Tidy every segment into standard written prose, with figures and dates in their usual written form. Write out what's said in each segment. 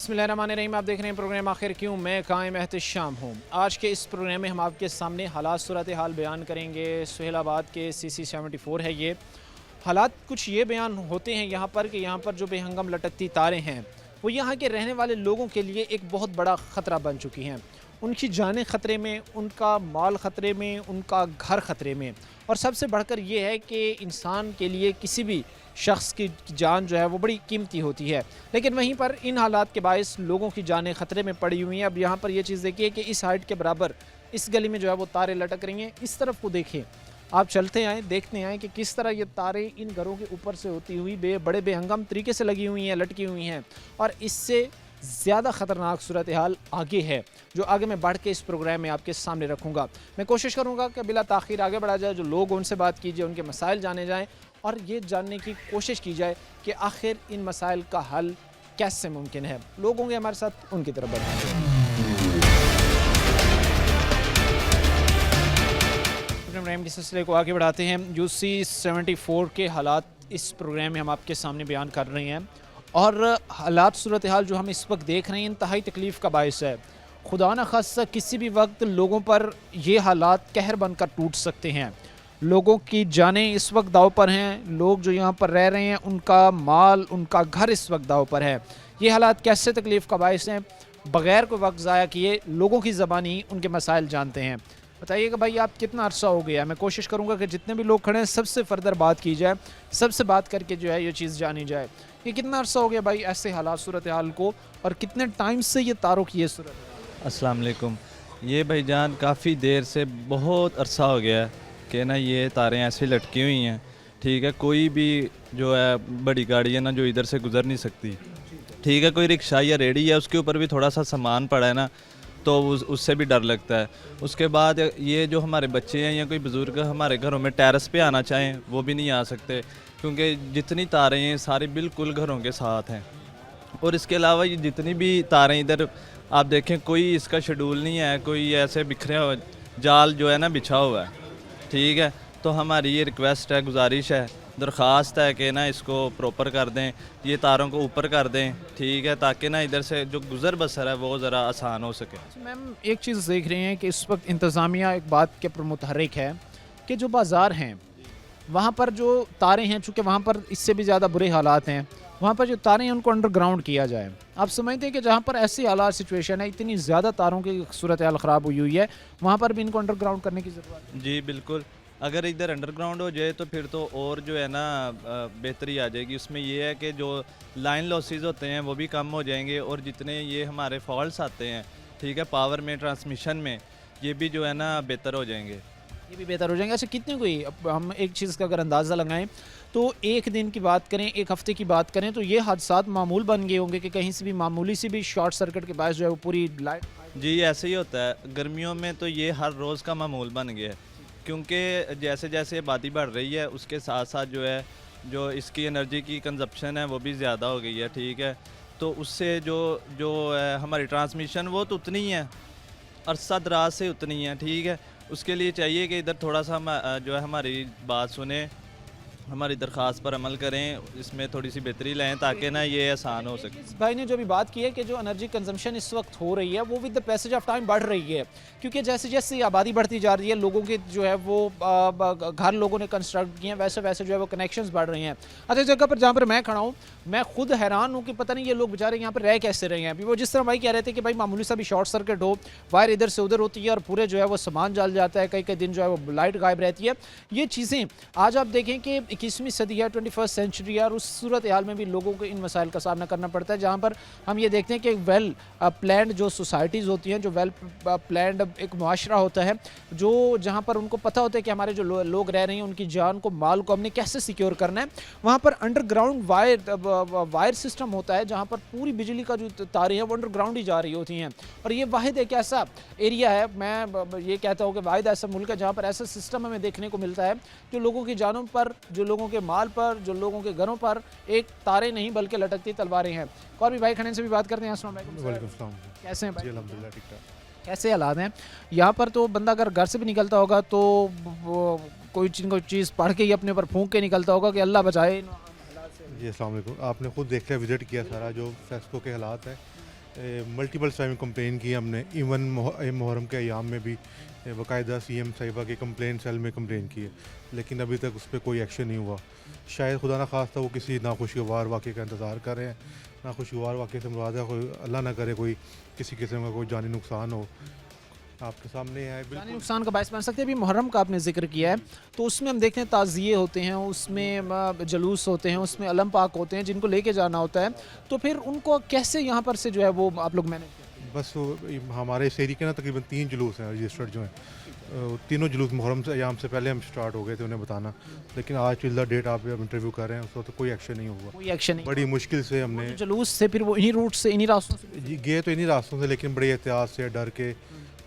बिस्मिल्लाहिर्रहमानिर्रहीम। आप देख रहे हैं प्रोग्राम आखिर क्यों, मैं कायम एहतशाम हूँ। आज के इस प्रोग्राम में हम आपके सामने हालात सूरत हाल बयान करेंगे। सुहेलाबाद के CC-74 है ये हालात। कुछ ये बयान होते हैं यहाँ पर कि यहाँ पर जो बेहंगम लटकती तारें हैं वो यहाँ के रहने वाले लोगों के लिए एक बहुत बड़ा ख़तरा बन चुकी हैं। उनकी जानें ख़तरे में, उनका माल ख़तरे में, उनका घर ख़तरे में, और सबसे बढ़कर ये है कि इंसान के लिए किसी भी शख्स की जान जो है वो बड़ी कीमती होती है। लेकिन वहीं पर इन हालात के बायस लोगों की जानें ख़तरे में पड़ी हुई हैं। अब यहाँ पर ये चीज़ देखिए कि इस हाइट के बराबर इस गली में जो है वो तारें लटक रही हैं। इस तरफ को देखिए, आप चलते आएँ, देखते आएँ कि किस तरह ये तारें इन घरों के ऊपर से होती हुई बड़े बेहंगम तरीके से लगी हुई हैं, लटकी हुई हैं। और इससे ज़्यादा ख़तरनाक सूरत हाल आगे है, जो आगे मैं बढ़ के इस प्रोग्राम में आपके सामने रखूँगा। मैं कोशिश करूँगा कि बिला ताख़ीर आगे बढ़ा जाए, जो लोग उनसे बात कीजिए, उनके मसाइल जाने जाएँ और ये जानने की कोशिश की जाए कि आखिर इन मसाइल का हल कैसे मुमकिन है। लोग होंगे हमारे साथ, उनकी तरफ बढ़ेंगे। प्रोग्राम के सिलसिले को आगे बढ़ाते हैं। UC-74 के हालात इस प्रोग्राम में हम आपके सामने बयान कर रहे हैं, और हालात सूरत हाल जो हम इस वक्त देख रहे हैं इंतहाई तकलीफ़ का बायस है। खुदा न खास्ता किसी भी वक्त लोगों पर ये हालात कहर बनकर टूट सकते हैं। लोगों की जानें इस वक्त दाव पर हैं। लोग जो यहाँ पर रह रहे हैं, उनका माल, उनका घर इस वक्त दाव पर है। ये हालात कैसे तकलीफ़ का बायस हैं, बग़ैर कोई वक्त ज़ाया किए लोगों की ज़बानी उनके मसाइल जानते हैं। बताइएगा भाई, आप कितना अरसा हो गया? मैं कोशिश करूँगा कि जितने भी लोग खड़े हैं सबसे फर्दर बात की जाए, सबसे बात करके जो है ये चीज़ जानी जाए कि कितना अरसा हो गया भाई ऐसे हालात सूरत हाल को, और कितने टाइम से ये तारों की ये सूरत? अस्सलाम वालेकुम। ये भाईजान काफ़ी देर से, बहुत अरसा हो गया है कि ना ये तारें ऐसी लटकी हुई हैं। ठीक है, कोई भी जो है बड़ी गाड़ी है ना जो इधर से गुज़र नहीं सकती। ठीक है, कोई रिक्शा या रेडी है उसके ऊपर भी थोड़ा सा सामान पड़ा है ना तो उससे भी डर लगता है। उसके बाद ये जो हमारे बच्चे हैं या कोई बुज़ुर्ग हमारे घरों में टेरेस पे आना चाहें वो भी नहीं आ सकते, क्योंकि जितनी तारें हैं सारी बिल्कुल घरों के साथ हैं। और इसके अलावा ये जितनी भी तारें इधर आप देखें, कोई इसका शेड्यूल नहीं है, कोई ऐसे बिखरे हुआ जाल जो है ना बिछा हुआ है। ठीक है, तो हमारी ये रिक्वेस्ट है, गुजारिश है, दरख्वास्त है कि ना इसको प्रॉपर कर दें, ये तारों को ऊपर कर दें। ठीक है, ताकि ना इधर से जो गुज़र बसर है वो ज़रा आसान हो सके। मैम, एक चीज़ देख रहे हैं कि इस वक्त इंतज़ामिया एक बात के मुतहर्रिक है कि जो बाज़ार हैं वहाँ पर जो तारें हैं, चूँकि वहाँ पर इससे भी ज़्यादा बुरे हालात हैं, वहाँ पर जो तारें हैं उनको अंडरग्राउंड किया जाए। आप समझते हैं कि जहाँ पर ऐसी हालात सिचुएशन है, इतनी ज़्यादा तारों की सूरत हाल ख़राब हुई है, वहाँ पर भी इनको अंडरग्राउंड करने की ज़रूरत है? जी बिल्कुल, अगर इधर अंडरग्राउंड हो जाए तो फिर तो और जो है ना बेहतरी आ जाएगी। उसमें ये है कि जो लाइन लॉसेस होते हैं वो भी कम हो जाएंगे, और जितने ये हमारे फॉल्ट्स आते हैं, ठीक है, पावर में, ट्रांसमिशन में, ये भी जो है ना बेहतर हो जाएंगे। ये भी बेहतर हो जाएंगे। अच्छा, कितने कोई, अब हम एक चीज़ का अगर अंदाज़ा लगाएं तो एक दिन की बात करें, एक हफ़्ते की बात करें, तो ये हादसात मामूल बन गए होंगे कि कहीं से भी मामूली सी भी शॉर्ट सर्किट के बायस जो है वो पूरी लाइट। जी ऐसे ही होता है, गर्मियों में तो ये हर रोज़ का मामूल बन गया है, क्योंकि जैसे जैसे आबादी बढ़ रही है उसके साथ साथ जो है जो इसकी एनर्जी की कंजप्शन है वो भी ज़्यादा हो गई है। ठीक है, तो उससे जो जो है हमारी ट्रांसमिशन वो तो उतनी ही है, अरसा दराज से उतनी है। ठीक है, उसके लिए चाहिए कि इधर थोड़ा सा हम जो है हमारी बात सुने, हमारी दरख्वास्त पर अमल करें, इसमें थोड़ी सी बेहतरी लाएँ ताकि ना ये आसान हो सके। इस भाई ने जो भी बात की है कि जो एनर्जी कंजम्पशन इस वक्त हो रही है वो with the passage of time बढ़ रही है, क्योंकि जैसे जैसे आबादी बढ़ती जा रही है, लोगों के जो है वो घर लोगों ने कंस्ट्रक्ट किए हैं, वैसे वैसे जो है वो कनेक्शंस बढ़ रहे हैं। अच्छा, जगह पर जहाँ पर मैं खड़ा हूँ, मैं खुद हैरान हूँ कि पता नहीं ये लोग बेचारे यहाँ पर रह कैसे रहे हैं। अभी वो जिस तरह भाई कह रहे थे कि भाई मामूली सा भी शॉर्ट सर्किट हो, वायर इधर से उधर होती है और पूरे जो है वो सामान जल जाता है, कई कई दिन जो है वो लाइट गायब रहती है। ये चीज़ें आज आप देखें कि 21वीं सदी है, 21st सेंचुरी है, और उस सूरत हाल में भी लोगों को इन मसाइल का सामना करना पड़ता है, जहाँ पर हम ये देखते हैं कि वेल प्लान्ड जो सोसाइटीज़ होती हैं, जो वेल प्लान्ड एक मुआशरा होता है, जो जहाँ पर उनको पता होता है कि हमारे जो लोग रह रहे हैं उनकी जान को, माल को हमने कैसे सिक्योर करना है, वहाँ पर अंडरग्राउंड वायर सिस्टम होता है, जहाँ पर पूरी बिजली का जो तारें हैं वो अंडरग्राउंड ही जा रही होती हैं। और ये वाहिद एक ऐसा एरिया है, मैं ये कहता हूँ कि वाहिद ऐसा मुल्क है जहाँ पर ऐसा सिस्टम हमें देखने को मिलता है जो लोगों की जानों पर, जो लोगों के माल पर, जो लोगों के घरों पर एक तारे नहीं बल्कि लटकती तलवारें हैं। और भी भाई खड़े से भी बात करते हैं। अस्सलाम वालेकुम, कैसे हैं भाई? अल्हम्दुलिल्लाह ठीक ठाक। कैसे हालात हैं यहाँ पर? तो बंदा अगर घर से भी निकलता होगा तो कोई चीज़ पढ़ के ही अपने ऊपर फूंक के निकलता होगा कि अल्लाह बचाए। जी अस्सलाम वालेकुम। आपने खुद देखा, विज़िट किया सारा जो फेस्को के हालात हैं, मल्टीपल टाइम कंप्लेन की हमने, इवन मुहर्रम के अयाम में भी बाकायदा सीएम साहिबा के कंप्लेन सेल में कंप्लेन की है, लेकिन अभी तक उस पर कोई एक्शन नहीं हुआ। शायद खुदा ना खास्ता वो किसी नाखुशगवार वाक़े का इंतज़ार कर रहे हैं। नाखुशगवार वाक़े से मुराद है कोई अल्लाह ना करे कोई किसी किस्म का कोई जानी नुकसान हो। आपके सामने है जानी बिल्कुल। नुकसान का बायस बन सकते हैं। अभी मुहर्रम का आपने जिक्र किया है, तो उसमें हम देखते हैं ताज़िए होते हैं, उसमें जलूस होते हैं, उसमें अलम पाक होते हैं जिनको लेके जाना होता है, तो फिर उनको कैसे यहाँ पर से जो है वो आप लोग मैनेज करते हैं? बस हमारे इस एरिया के ना तकरीबन 3 जुलूस हैं रजिस्टर्ड जो हैं। तीनों जुलूस मुहर्रम से अयाम से पहले हम स्टार्ट हो गए थे उन्हें बताना, लेकिन आज टिल द डेट आप इंटरव्यू कर रहे हैं उस वक्त कोई एक्शन नहीं हुआ। कोई एक्शन नहीं। बड़ी मुश्किल से हमने जो जलूस से फिर वो इन्हीं रूट से, इन्हीं रास्तों से गए तो इन्हीं रास्तों से, लेकिन बड़े एहतियात से डर के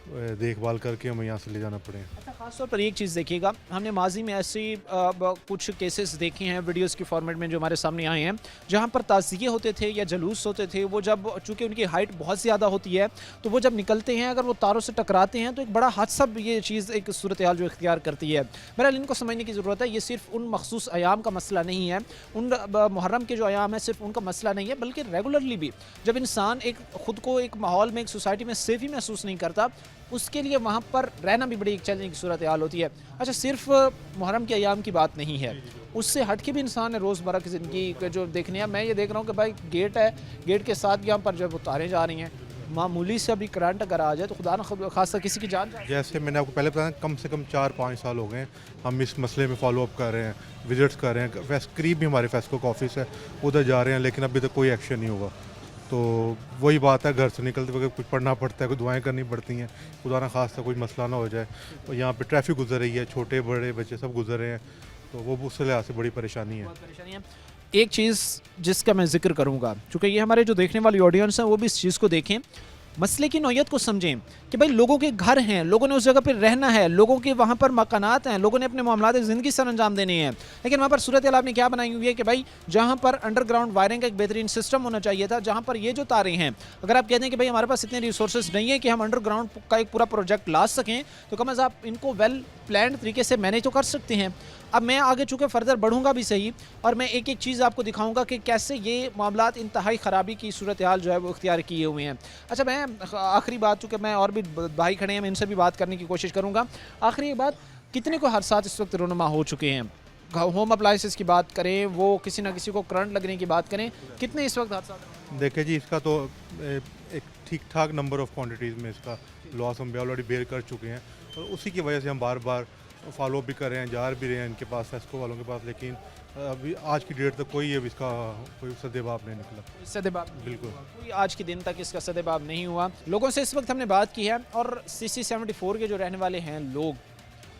देखभाल करके हमें यहाँ से ले जाना पड़े। अच्छा, खासतौर पर एक चीज़ देखिएगा, हमने माजी में ऐसी कुछ केसेस देखे हैं वीडियोस के फॉर्मेट में जो हमारे सामने आए हैं, जहाँ पर ताज़िए होते थे या जलूस होते थे, वो जब चूँकि उनकी हाइट बहुत ज़्यादा होती है, तो वो जब निकलते हैं अगर वो तारों से टकराते हैं तो एक बड़ा हादसा ये चीज़ एक सूरत हाल जो इख्तियार करती है। बहरहाल इनको समझने की ज़रूरत है, ये सिर्फ उन मखसूस अयाम का मसला नहीं है, उन मुहर्रम के जो अयाम है सिर्फ उनका मसला नहीं है, बल्कि रेगुलरली भी जब इंसान एक ख़ुद को एक माहौल में, एक सोसाइटी में सेफ ही महसूस नहीं करता, उसके लिए वहाँ पर रहना भी बड़ी एक चैलेंजिंग सूरत हाल होती है। अच्छा, सिर्फ मुहर्रम के अयाम की बात नहीं है, उससे हट के भी इंसान है रोज़मर्रा की ज़िंदगी के जो देखने हैं। मैं ये देख रहा हूँ कि भाई गेट है, गेट के साथ यहाँ पर जब उतारे जा रही हैं, मामूली से अभी करंट अगर आ जाए तो खुदा न खासा किसी की जान जाए। जैसे मैंने आपको पहले बताया, कम से कम 4-5 साल हो गए हम इस मसले में फॉलो अप कर रहे हैं, विजिट्स कर रहे हैं। करीब भी हमारे फेस्को का ऑफिस है, उधर जा रहे हैं, लेकिन अभी तक कोई एक्शन नहीं हुआ। तो वही बात है, घर से निकलते वक्त कुछ पढ़ना पड़ता है, कुछ दुआएं करनी पड़ती हैं, खुदा ना खास्ता कोई मसला ना हो जाए। और यहाँ पे ट्रैफिक गुजर रही है, छोटे बड़े बच्चे सब गुजर रहे हैं, तो वो उस लिहाज से बड़ी परेशानी है। बहुत परेशानी है। एक चीज़ जिसका मैं जिक्र करूँगा, चूँकि ये हमारे जो देखने वाली ऑडियंस है वो भी इस चीज़ को देखें, मसले की नौयत को समझें कि भाई लोगों के घर हैं, लोगों ने उस जगह पर रहना है, लोगों के वहाँ पर मकानात हैं, लोगों ने अपने मामलात ज़िंदगी सर अंजाम देने हैं, लेकिन वहाँ पर सूरत हाल आपने क्या बनाई हुई है कि भाई जहाँ पर अंडरग्राउंड वायरिंग का एक बेहतरीन सिस्टम होना चाहिए था, जहाँ पर ये जो तारें हैं, अगर आप कहते हैं कि भाई हमारे पास इतने रिसोर्सेज नहीं है कि हम अंडरग्राउंड का एक पूरा प्रोजेक्ट ला सकें, तो कम अज़ आप इनको वेल प्लान तरीके से मैनेज तो कर सकते हैं। अब मैं आगे चूँकि फर्दर बढ़ूंगा भी सही, और मैं एक एक चीज़ आपको दिखाऊंगा कि कैसे ये मामलात इंतहाई ख़राबी की सूरत हाल जो है वो इख्तियार किए हुए हैं। अच्छा, मैं आखिरी बात, चूँकि मैं और भी भाई खड़े हैं, मैं इनसे भी बात करने की कोशिश करूँगा। आखिरी बात, कितने को हादसात इस वक्त रोनुमा हो चुके हैं? होम अप्लाइंसेस की बात करें, वो किसी ना किसी को करंट लगने की बात करें, कितने इस वक्त हादसा? देखिए जी, इसका तो एक ठीक ठाक नंबर ऑफ़ क्वान्टिटीज़ में इसका लॉस हम ऑलरेडी बेयर कर चुके हैं, और उसी की वजह से हम बार बार फॉलो भी कर रहे हैं, जा भी रहे हैं इनके पास, फेस्को वालों के पास, लेकिन अभी आज की डेट तक कोई अब इसका कोई सदेबाब नहीं निकला। सदेबाब बिल्कुल कोई आज के दिन तक इसका सदेबाब नहीं हुआ। लोगों से इस वक्त हमने बात की है, और CC 74 के जो रहने वाले हैं लोग,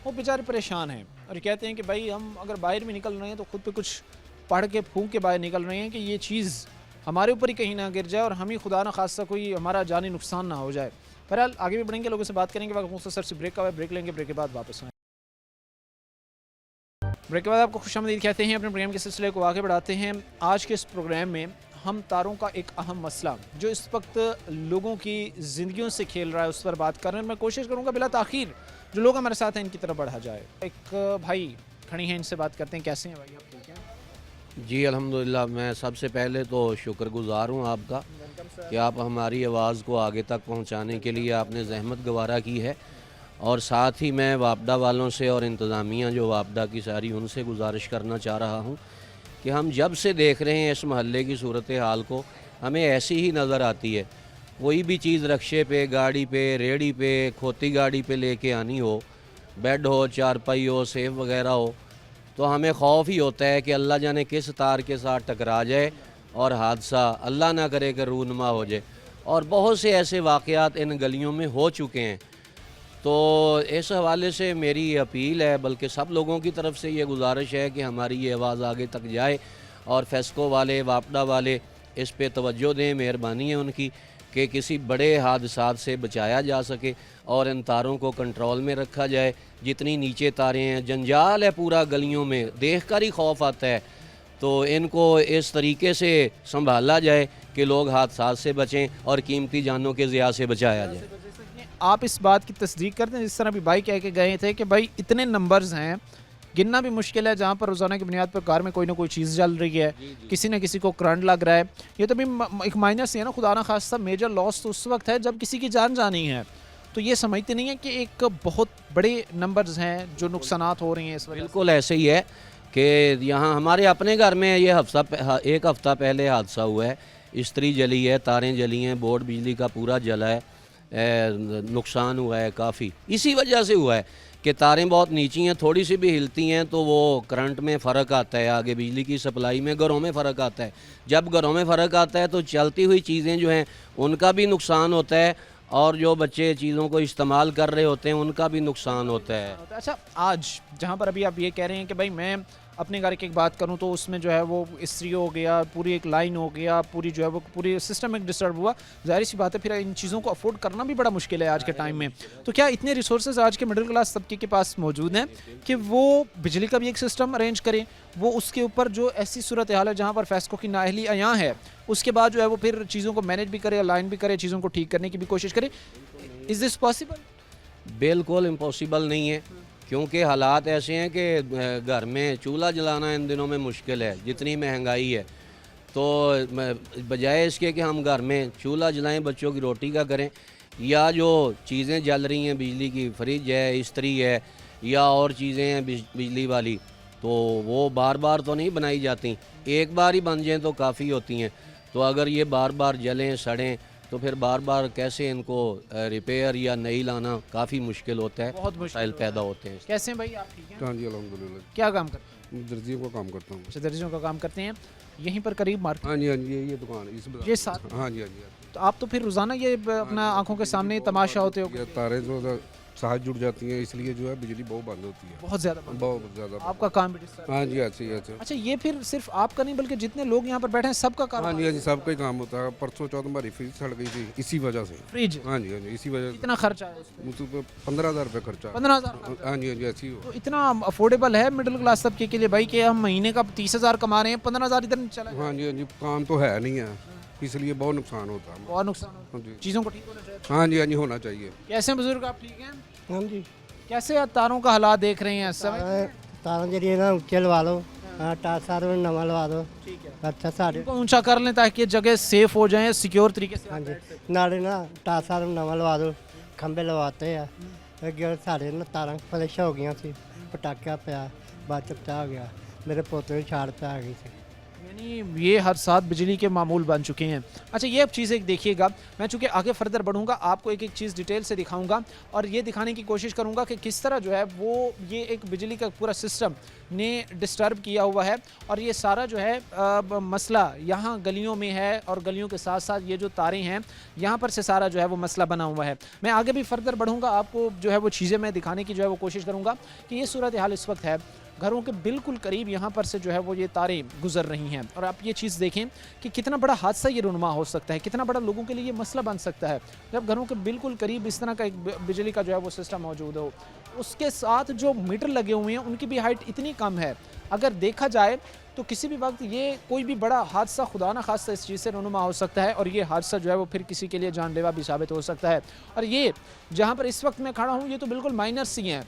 वो बेचारे परेशान हैं और कहते हैं कि भाई हम अगर बाहर भी निकल रहे हैं तो खुद पे कुछ पढ़ के फूंक के बाहर निकल रहे हैं कि ये चीज़ हमारे ऊपर ही कहीं ना गिर जाए और हम ही खुदा ना खास्ता कोई हमारा जानी नुकसान ना हो जाए। बहरहाल आगे भी बढ़ेंगे, लोगों से बात करेंगे। वक्त मुख्तसर से ब्रेक का है, ब्रेक लेंगे, ब्रेक के बाद वापस आएँ। ब्रेक के बाद आपको खुशामदीद कहते हैं। अपने प्रोग्राम के सिलसिले को आगे बढ़ाते हैं। आज के इस प्रोग्राम में हम तारों का एक अहम मसला जो इस वक्त लोगों की ज़िंदगियों से खेल रहा है उस पर बात करने में मैं कोशिश करूँगा बिला ताख़ीर जो लोग हमारे साथ हैं इनकी तरफ बढ़ा जाए। एक भाई खड़ी हैं, इनसे बात करते हैं। कैसे हैं भाई आप? ठीक हैं जी अल्हम्दुलिल्लाह। मैं सबसे पहले तो शुक्रगुज़ार हूँ आपका कि आप हमारी आवाज़ को आगे तक पहुँचाने के लिए आपने ज़हमत गवारा की है, और साथ ही मैं वापडा वालों से और इंतज़ामिया जो वापडा की सारी, उनसे गुजारिश करना चाह रहा हूँ कि हम जब से देख रहे हैं इस महल्ले की सूरत हाल को, हमें ऐसी ही नज़र आती है। कोई भी चीज़ रक्शे पे, गाड़ी पे, रेहड़ी पे, खोती गाड़ी पे लेके आनी हो, बेड हो, चारपाई हो, सेफ वगैरह हो, तो हमें खौफ ही होता है कि अल्लाह जाने किस तार के साथ टकरा जाए और हादसा अल्लाह ना करे कि रूनुमा हो जाए। और बहुत से ऐसे वाक़यात इन गलियों में हो चुके हैं। तो इस हवाले से मेरी अपील है, बल्कि सब लोगों की तरफ से ये गुजारिश है कि हमारी ये आवाज़ आगे तक जाए और फेस्को वाले, वापडा वाले इस पे तवज्जो दें। मेहरबानी है उनकी कि किसी बड़े हादसात से बचाया जा सके और इन तारों को कंट्रोल में रखा जाए। जितनी नीचे तारें हैं, जंजाल है पूरा गलियों में, देख कर ही खौफ आता है। तो इनको इस तरीके से संभाला जाए कि लोग हादसात से बचें और कीमती जानों के ज़िया से बचाया जाए। आप इस बात की तस्दीक करते हैं जिस तरह अभी भाई कह के गए थे कि भाई इतने नंबर्स हैं गिनना भी मुश्किल है जहाँ पर रोज़ाना की बुनियाद पर कार में कोई ना कोई चीज़ जल रही है, किसी न किसी को करंट लग रहा है। ये तो भी एक माइनर सी है ना, खुदा ना खास्ता मेजर लॉस तो उस वक्त है जब किसी की जान जानी है। तो ये समझते नहीं है कि एक बहुत बड़े नंबर्स हैं जो नुकसानात हो रही हैं इस वजह से। बिल्कुल ऐसे ही है कि यहाँ हमारे अपने घर में ये एक हफ़्ता पहले हादसा हुआ है, इस्त्री जली है, तारें जली हैं, बोर्ड बिजली का पूरा जला है, नुकसान हुआ है काफ़ी। इसी वजह से हुआ है कि तारें बहुत नीची हैं, थोड़ी सी भी हिलती हैं तो वो करंट में फ़र्क आता है, आगे बिजली की सप्लाई में घरों में फ़र्क आता है। जब घरों में फ़र्क आता है तो चलती हुई चीज़ें जो हैं उनका भी नुकसान होता है, और जो बच्चे चीज़ों को इस्तेमाल कर रहे होते हैं उनका भी नुकसान होता है। अच्छा, आज जहाँ पर अभी आप ये कह रहे हैं कि भाई मैं अपने घर की एक बात करूं तो उसमें जो है वो इस्त्री हो गया, पूरी एक लाइन हो गया, पूरी जो है वो पूरी सिस्टम एक डिस्टर्ब हुआ, जाहिर सी बात है फिर इन चीज़ों को अफोर्ड करना भी बड़ा मुश्किल है आज के टाइम में। तो क्या इतने रिसोर्सेज आज के मिडिल क्लास तबके के पास मौजूद हैं कि वो बिजली का भी एक सिस्टम अरेंज करें, वो उसके ऊपर जो ऐसी सूरत हाल है जहाँ पर फैसकों की नाअहली अयां है, उसके बाद जो है वो फिर चीज़ों को मैनेज भी करे, अलाइन भी करे, चीज़ों को ठीक करने की भी कोशिश करे? Is this possible? बिल्कुल इम्पॉसिबल नहीं है, क्योंकि हालात ऐसे हैं कि घर में चूल्हा जलाना इन दिनों में मुश्किल है, जितनी महंगाई है। तो बजाय इसके कि हम घर में चूल्हा जलाएं, बच्चों की रोटी का करें, या जो चीज़ें जल रही हैं बिजली की, फ्रिज है, इस्त्री है, या और चीज़ें हैं बिजली वाली, तो वो बार बार तो नहीं बनाई जाती, एक बार ही बन जाएँ तो काफ़ी होती हैं। तो अगर ये बार बार जलें सड़ें तो फिर बार बार कैसे इनको रिपेयर या नई लाना काफ़ी मुश्किल होता है, बहुत मुश्किल मसाइल पैदा होते हैं। कैसे हैं भाई, आप ठीक हैं? हाँ जी अल्हम्दुलिल्लाह। क्या काम करते हैं? दर्जियों का काम करता हूँ। अच्छा, दर्जियों का काम करते हैं, यहीं पर करीब मार्केट? हाँ जी ये दुकान इस ये साथ? हाँ जी हाँ जी। तो आप तो फिर रोज़ाना ये अपना आंखों के सामने तमाशा होते हो? ये तारें जो साथ जुड़ जाती हैं, इसलिए जो है बिजली बहुत बंद होती है, बहुत ज़्यादा बंद। बहुत ज़्यादा। आपका काम भी डिस्टर्ब? हाँ जी अच्छी अच्छा। अच्छा, ये फिर सिर्फ आपका नहीं बल्कि जितने लोग यहाँ पर बैठे हैं सबका काम? हाँ जी सबका ही काम होता है। परसों चौथ हमारी फ्रिज सड़ गई थी इसी वजह से। फ्रिज? हाँ जी इसी वजह कितना खर्चा है उसमें? से 15,000 रुपये खर्चा। 15,000? हाँ जी अच्छी हो। तो इतना अफोर्डेबल है मिडिल क्लास तबके के लिए भाई कि हम महीने का 30,000 कमा रहे हैं, 15,000 इधर चला जाए? हाँ जी काम तो है नहीं है, इसलिए बहुत नुकसान होता है। बहुत नुकसान होता हाँ है, जी चीज़ों को ठीक होना चाहिए। हाँ जी होना चाहिए। कैसे हैं बुजुर्ग, आप ठीक हैं? हाँ जी कैसे आप तारों का हालात देख रहे हैं इस समय? तारों जरिए ना ऊंचे लवा लो, टासार में नवा लवा दो। ठीक है, अच्छा साढ़े इनको ऊंचा कर लें ताकि ये जगह सेफ हो जाए, सिक्योर तरीके से। हाँ जी नाले ना टासार में नवा लवा दो, खंबे लवाते हैं। अगे साढ़े ना तारा फलिश हो गई सी, पटाखा पिया, बाद चपचा हो गया, मेरे पोते की छाड़ पे आ गई थी। यानी ये हर साथ बिजली के मामूल बन चुके हैं। अच्छा, ये अब चीज़ एक देखिएगा, मैं चूँकि आगे फर्दर बढ़ूंगा आपको एक एक चीज़ डिटेल से दिखाऊंगा और ये दिखाने की कोशिश करूंगा कि किस तरह जो है वो ये एक बिजली का पूरा सिस्टम ने डिस्टर्ब किया हुआ है और ये सारा जो है मसला यहाँ गलियों में है और गलियों के साथ साथ ये जो तारें हैं यहाँ पर से सारा जो है वो मसला बना हुआ है। मैं आगे भी फर्दर बढ़ूंगा, आपको जो है वो चीज़ें मैं दिखाने की जो है वो कोशिश करूँगा कि ये सूरत हाल इस वक्त है। घरों के बिल्कुल करीब यहाँ पर से जो है वो ये तारें गुजर रही हैं और आप ये चीज़ देखें कि कितना बड़ा हादसा ये रुनुमा हो सकता है, कितना बड़ा लोगों के लिए ये मसला बन सकता है जब घरों के बिल्कुल करीब इस तरह का एक बिजली का जो है वो सिस्टम मौजूद हो। उसके साथ जो मीटर लगे हुए हैं उनकी भी हाइट इतनी कम है, अगर देखा जाए तो किसी भी वक्त ये कोई भी बड़ा हादसा खुदा न खास्ता इस चीज़ से रुनुमा हो सकता है और ये हादसा जो है वो फिर किसी के लिए जानलेवा भी साबित हो सकता है। और ये जहाँ पर इस वक्त मैं खड़ा हूँ ये तो बिल्कुल माइनर सी हैं,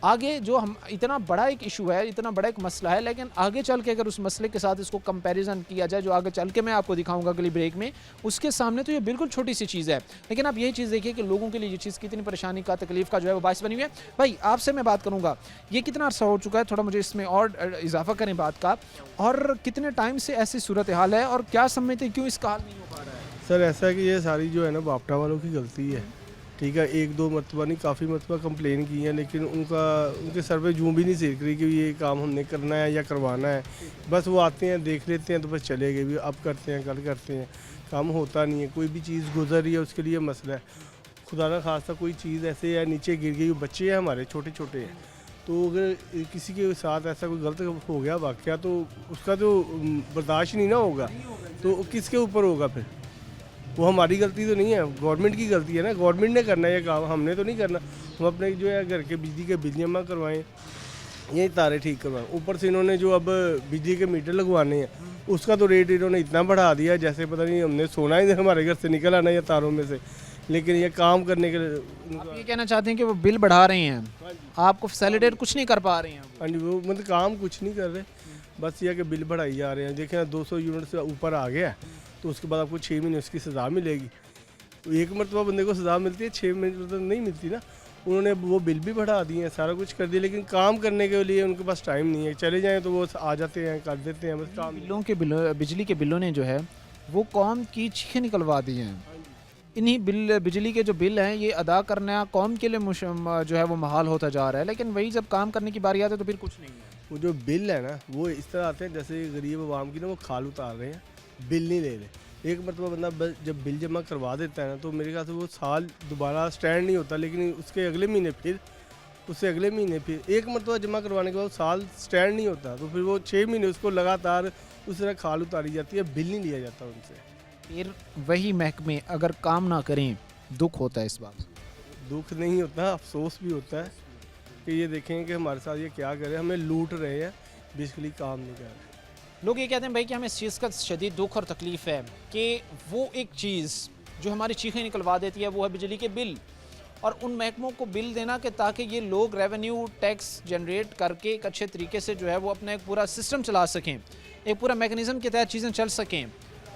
आगे जो हम इतना बड़ा एक इशू है, इतना बड़ा एक मसला है, लेकिन आगे चल के अगर उस मसले के साथ इसको कंपैरिजन किया जाए जो आगे चल के मैं आपको दिखाऊंगा अगली ब्रेक में, उसके सामने तो ये बिल्कुल छोटी सी चीज़ है। लेकिन आप यही चीज़ देखिए कि लोगों के लिए ये चीज़ कितनी परेशानी का, तकलीफ का जो है वो बायस बनी हुई है। भाई आपसे मैं बात करूँगा, ये कितना अर्सा हो चुका है, थोड़ा मुझे इसमें और इजाफा करें बात का, और कितने टाइम से ऐसी सूरत हाल है और क्या समझते क्यों इसका हाल नहीं हो पा रहा है? सर ऐसा है कि ये सारी जो है ना बापटा वालों की गलती है, ठीक है। एक दो मरतबा नहीं काफ़ी मरतबा कंप्लेन की है, लेकिन उनके सर पे जूं भी नहीं सीख रही कि ये काम हमने करना है या करवाना है। बस वो आते हैं, देख लेते हैं तो बस चले गए, भी अब करते हैं कल करते हैं, काम होता नहीं है। कोई भी चीज़ गुजर रही है उसके लिए मसला है, खुदा ना खास्ता कोई चीज़ ऐसे या नीचे गिर गई, बच्चे हैं हमारे छोटे छोटे हैं, तो अगर किसी के साथ ऐसा कोई गलत हो गया वाक़या तो उसका तो बर्दाश्त नहीं ना होगा, तो किसके ऊपर होगा फिर? वो हमारी गलती तो नहीं है, गवर्नमेंट की गलती है ना, गवर्नमेंट ने करना है ये काम, हमने तो नहीं करना। हम अपने जो है घर के बिजली के बिल जमा करवाएं, यही तारे ठीक करवाएं। ऊपर से इन्होंने जो अब बिजली के मीटर लगवाने हैं उसका तो रेट इन्होंने इतना बढ़ा दिया जैसे पता नहीं हमने सोना ही हमारे घर से निकल आना या तारों में से, लेकिन ये काम करने के लिए आप ये कहना चाहते हैं कि वो बिल बढ़ा रहे हैं, आपको फैसिलिटेट कुछ नहीं कर पा रहे हैं? हाँ जी, वो मतलब काम कुछ नहीं कर रहे, बस ये कि बिल बढ़ाई जा रहे हैं। देखें ना 200 यूनिट से ऊपर आ गया तो उसके बाद आपको 6 महीने उसकी सज़ा मिलेगी। तो एक मरतबा बंदे को सज़ा मिलती है, 6 महीने तो नहीं मिलती ना। उन्होंने वो बिल भी बढ़ा दिए हैं, सारा कुछ कर दिया, लेकिन काम करने के लिए उनके पास टाइम नहीं है। चले जाएँ तो वो आ जाते हैं, कर देते हैं, बस काम। बिजली के बिलों ने जो है वो कौम की चीखें निकलवा दी हैं। इन्हीं बिजली के जो बिल हैं ये अदा करना कौम के लिए जो है वो महाल होता जा रहा है, लेकिन वही जब काम करने की बारी आती है तो फिर कुछ नहीं है। वो जो बिल है ना वो इस तरह आते हैं जैसे गरीब आवाम की ना वो खाल उतार रहे हैं, बिल नहीं ले रहे। एक मरतबा बंदा जब बिल जमा करवा देता है ना तो मेरे ख्याल से वो साल दोबारा स्टैंड नहीं होता, लेकिन उसके अगले महीने फिर उससे अगले महीने फिर एक मरतबा जमा करवाने के बाद साल स्टैंड नहीं होता, तो फिर वो 6 महीने उसको लगातार उस तरह खाल उतारी जाती है, बिल नहीं लिया जाता उनसे। फिर वही महकमे अगर काम ना करें, दुख होता है इस बात। दुख नहीं होता, अफसोस भी होता है कि ये देखें कि हमारे साथ ये क्या कर रहे हैं, हमें लूट रहे हैं, बेसिकली काम नहीं कर रहे। लोग ये कहते हैं भाई कि हमें इस चीज़ का शदीद दुख और तकलीफ़ है कि वो एक चीज़ जो हमारी चीखें निकलवा देती है वो है बिजली के बिल, और उन महकमों को बिल देना कि ताकि ये लोग रेवेन्यू टैक्स जनरेट करके एक अच्छे तरीके से जो है वो अपना एक पूरा सिस्टम चला सकें, एक पूरा मैकेनिज़्म के तहत चीज़ें चल सकें,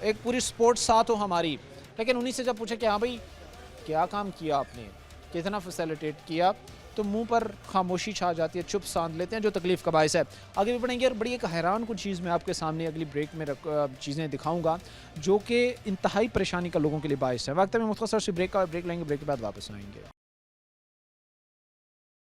एक पूरी सपोर्ट साथ हो हमारी। लेकिन उन्हीं से जब पूछे कि हाँ भाई क्या काम किया आपने, कितना फैसिलिटेट किया, तो मुंह पर खामोशी छा जाती है, चुप सांध लेते हैं, जो तकलीफ़ का बायस है। आगे भी बढ़ेंगे और बड़ी एक हैरान कुछ चीज़ मैं आपके सामने अगली ब्रेक में चीज़ें दिखाऊंगा जो कि इंतहाई परेशानी का लोगों के लिए बायस है। वक्त में मुख्तसर से ब्रेक लेंगे, ब्रेक के बाद वापस आएंगे।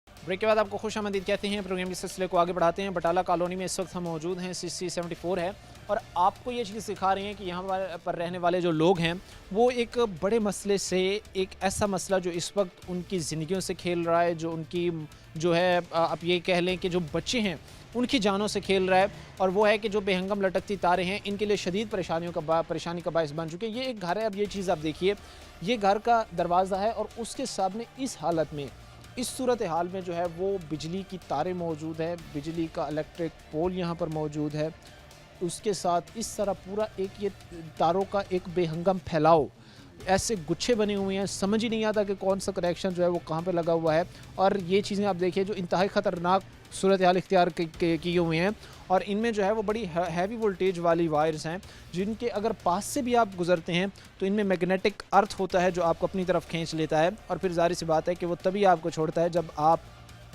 ब्रेक के बाद आपको खुश आमदीद कहते हैं। प्रोग्राम के सिलसिले को आगे बढ़ाते हैं। बटाला कॉलोनी में इस वक्त हम मौजूद हैं, CC 74 है, और आपको ये चीज़ सिखा रही हैं कि यहाँ पर रहने वाले जो लोग हैं वो एक बड़े मसले से, एक ऐसा मसला जो इस वक्त उनकी ज़िंदगियों से खेल रहा है, जो उनकी जो है आप ये कह लें कि जो बच्चे हैं उनकी जानों से खेल रहा है, और वो है कि जो बेहंगम लटकती तारें हैं इनके लिए शदीद परेशानी का बायस बन चुके हैं। ये एक घर है, अब ये चीज़ आप देखिए, ये घर का दरवाज़ा है और उसके सामने इस हालत में, इस सूरत हाल में जो है वो बिजली की तारें मौजूद है, बिजली का इलेक्ट्रिक पोल यहाँ पर मौजूद है, उसके साथ इस तरह पूरा एक ये तारों का एक बेहंगम फैलाव, ऐसे गुच्छे बने हुए हैं, समझ ही नहीं आता कि कौन सा कनेक्शन जो है वो कहाँ पे लगा हुआ है। और ये चीज़ें आप देखिए जो इंतहाई ख़तरनाक सूरत हाल इख्तियार किए हुए हैं, और इनमें जो है वो बड़ी हैवी वोल्टेज वाली वायर्स हैं जिनके अगर पास से भी आप गुजरते हैं तो इनमें मैग्नेटिक अर्थ होता है जो आपको अपनी तरफ खींच लेता है, और फिर जाहिर सी बात है कि वो तभी आपको छोड़ता है जब आप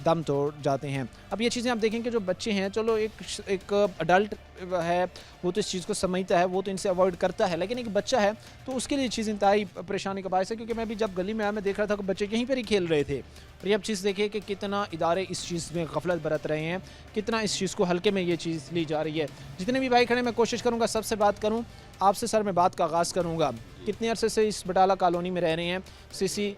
दम तोड़ जाते हैं। अब ये चीज़ें आप देखें कि जो बच्चे हैं, चलो एक अडल्ट है वो तो इस चीज़ को समझता है, वो तो इनसे अवॉइड करता है, लेकिन एक बच्चा है तो उसके लिए चीज़ इंतहाई परेशानी का बायस है। क्योंकि मैं भी जब गली में आया मैं देख रहा था कि बच्चे यहीं पर ही खेल रहे थे, और ये अब चीज़ देखिए कि कितना इदारे इस चीज़ में गफलत बरत रहे हैं, कितना इस चीज़ को हल्के में ये चीज़ ली जा रही है। जितने भी भाई खड़े मैं कोशिश करूँगा सबसे बात करूँ, आपसे सर मैं बात का आगाज़ करूँगा। कितने अरसे से इस बटाला कॉलोनी में रह रहे हैं, CC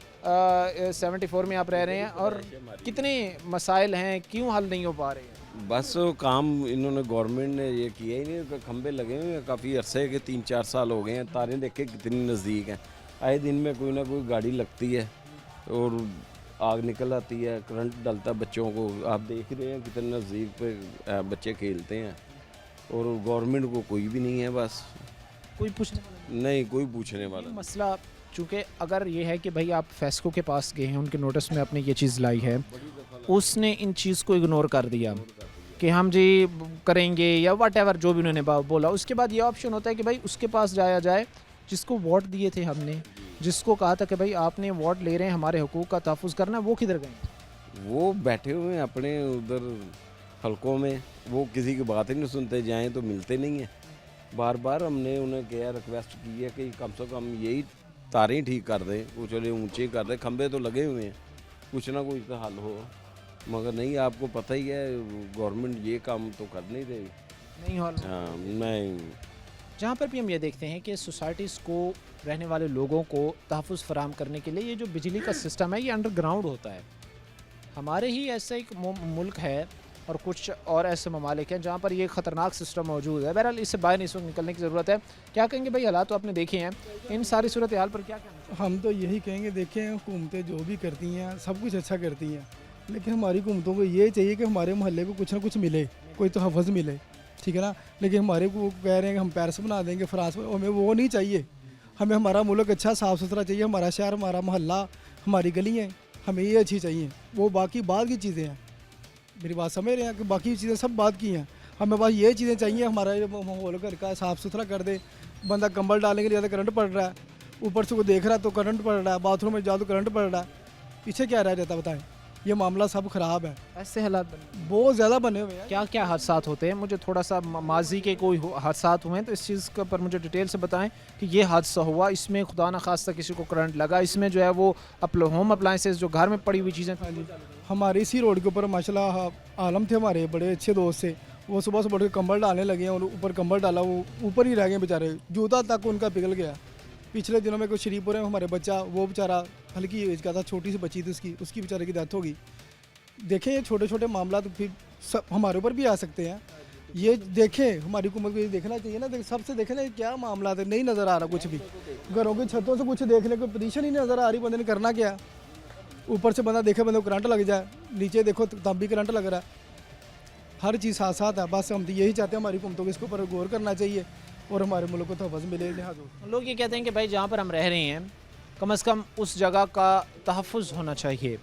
74 में आप रह रहे हैं, और कितने मसाइल हैं, क्यों हल नहीं हो पा रहे हैं? बस काम इन्होंने गवर्नमेंट ने ये किया ही नहीं। खंबे लगे हुए हैं काफ़ी अरसे के, 3-4 साल हो गए हैं, तारें देखे कितनी नज़दीक हैं, आए दिन में कोई ना कोई गाड़ी लगती है और आग निकल आती है, करंट डलता है बच्चों को। आप देख रहे हैं कितने नज़दीक पे बच्चे खेलते हैं, और गवर्नमेंट को कोई भी नहीं है, बस कोई पूछने वाला नहीं, कोई पूछने वाला। मसला चूँकि अगर ये है कि भाई आप फेस्को के पास गए हैं, उनके नोटिस में आपने ये चीज़ लाई है, उसने इन चीज़ को इग्नोर कर दिया कि हम जी करेंगे या व्हाटएवर जो भी उन्होंने बोला, उसके बाद ये ऑप्शन होता है कि भाई उसके पास जाया जाए जिसको वोट दिए थे हमने, जिसको कहा था कि भाई आपने वोट ले रहे हैं हमारे हुकूक का तहफ़्फ़ुज़ करना, वो किधर गए? वो बैठे हुए हैं अपने उधर हलकों में, वो किसी की बात ही नहीं सुनते, जाएं तो मिलते नहीं हैं। बार बार हमने उन्हें किया, रिक्वेस्ट की है कि कम से कम यही तारें ठीक कर दें, वो चले ऊंचे कर दें, खंबे तो लगे हुए हैं, कुछ ना कुछ तो हल हो, मगर नहीं, आपको पता ही है गवर्नमेंट ये काम तो कर नहीं रही। नहीं हो हाँ, मैं जहाँ पर भी हम ये देखते हैं कि सोसाइटीज़ को, रहने वाले लोगों को तहफ़्फ़ुज़ फराहम करने के लिए ये जो बिजली का सिस्टम है ये अंडरग्राउंड होता है। हमारे ही ऐसा एक मुल्क है और कुछ और ऐसे ममालिक हैं जहाँ पर ये ख़तरनाक सिस्टम मौजूद है। बहरहाल इससे बाहर इस वक्त निकलने की ज़रूरत है। क्या कहेंगे भाई, हालात तो आपने देखे हैं, इन सारी सूरत हाल पर क्या कहना? हम तो यही कहेंगे, देखें हुकूमतें जो भी करती हैं सब कुछ अच्छा करती हैं, लेकिन हमारी हुकूमतों को ये चाहिए कि हमारे मोहल्ले को कुछ ना कुछ मिले, कोई तो हफ़्ज़ मिले, ठीक है ना। लेकिन हमारे को कह रहे हैं कि हम पेरिस बना देंगे, फ्रांस, हमें वो नहीं चाहिए। हमें हमारा मुल्क अच्छा साफ़ सुथरा चाहिए, हमारा शहर, हमारा मोहल्ला, हमारी गलियाँ, हमें ये अच्छी चाहिए। वो बाकी बाद की चीज़ें हैं, मेरी बात समझ रहे हैं कि बाकी चीज़ें सब बात की हैं। हमें बस ये चीज़ें चाहिए, हमारा ये माहौल घर का साफ़ सुथरा कर दे। बंदा कंबल डालने के लिए ज़्यादा करंट पड़ रहा है, ऊपर से को देख रहा है तो करंट पड़ रहा है, बाथरूम में जाओ तो करंट पड़ रहा है, पीछे क्या रह जाता बताएं। ये मामला सब ख़राब है, ऐसे हालात बने बहुत ज़्यादा बने हुए हैं। क्या क्या हादसात होते हैं? मुझे थोड़ा सा माजी के कोई हादसात हुए हैं तो इस चीज़ के पर मुझे डिटेल से बताएं कि ये हादसा हुआ, इसमें खुदा न खास्ता किसी को करंट लगा, इसमें जो है वो होम अप्लाइंसेस जो घर में पड़ी हुई चीज़ें थी। हमारे इसी रोड के ऊपर माशाल्लाह आलम थे हमारे बड़े अच्छे दोस्त थे, वो सुबह से बढ़ के कंबल डालने लगे हैं और ऊपर कंबल डाला, वो ऊपर ही रह गए बेचारे, जूता तक उनका पिघल गया। पिछले दिनों में कोई शरीफपुर में हमारे बच्चा, वो बेचारा हल्की एज का था, छोटी सी बच्ची थी उसकी बेचारे की डेथ होगी। देखें ये छोटे छोटे मामला तो फिर सब हमारे ऊपर भी आ सकते हैं। ये देखें, हमारी हुकूमत को ये देखना चाहिए ना, सबसे देखें ना क्या मामला है, नहीं नज़र आ रहा कुछ भी, घरों की छतों से कुछ देखने को पोजीशन ही नहीं नज़र आ रही, बंदे ने करना क्या। ऊपर से बंदा देखे बंदे को करंट लग जाए, नीचे देखो तब भी करंट लग रहा है, हर चीज़ साथ साथ है। बस हम तो यही चाहते हैं हमारी हुकूमतों को इसके ऊपर गौर करना चाहिए और हमारे मुल्क को तहफ़्फ़ुज़ मिले। लिहाजा लोग ये कहते हैं कि भाई जहाँ पर हम रह रहे हैं कम से कम उस जगह का तहफ़्फ़ुज़ होना चाहिए,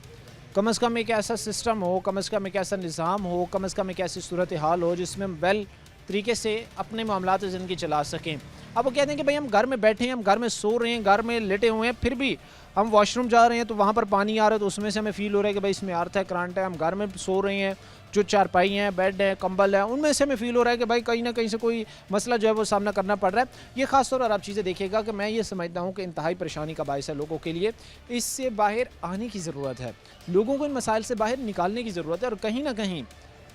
कम से कम एक ऐसा सिस्टम हो, कम से कम एक ऐसा निज़ाम हो, कम से कम एक ऐसी सूरत हाल हो जिसमें हम वेल तरीके से अपने मामलात ज़िंदगी चला सकें। अब वो कहते हैं कि भाई हम घर में बैठे हैं, हम घर में सो रहे हैं, घर में लेटे हुए हैं, फिर भी हम वॉशरूम जा रहे हैं तो वहाँ पर पानी आ रहा है तो उसमें से हमें फ़ील हो रहा है कि भाई इसमें अर्थ है, करंट है। हम घर में सो रहे हैं, जो चारपाई हैं, बेड है, कंबल है, उनमें से हमें फ़ील हो रहा है कि भाई कहीं ना कहीं से कोई मसला जो है वो सामना करना पड़ रहा है। ये ख़ास तौर पर आप चीज़ें देखिएगा कि मैं ये समझता हूँ कि इंतहाई परेशानी का बायस है लोगों के लिए, इससे बाहर आने की ज़रूरत है, लोगों को इन मसाइल से बाहर निकालने की ज़रूरत है। और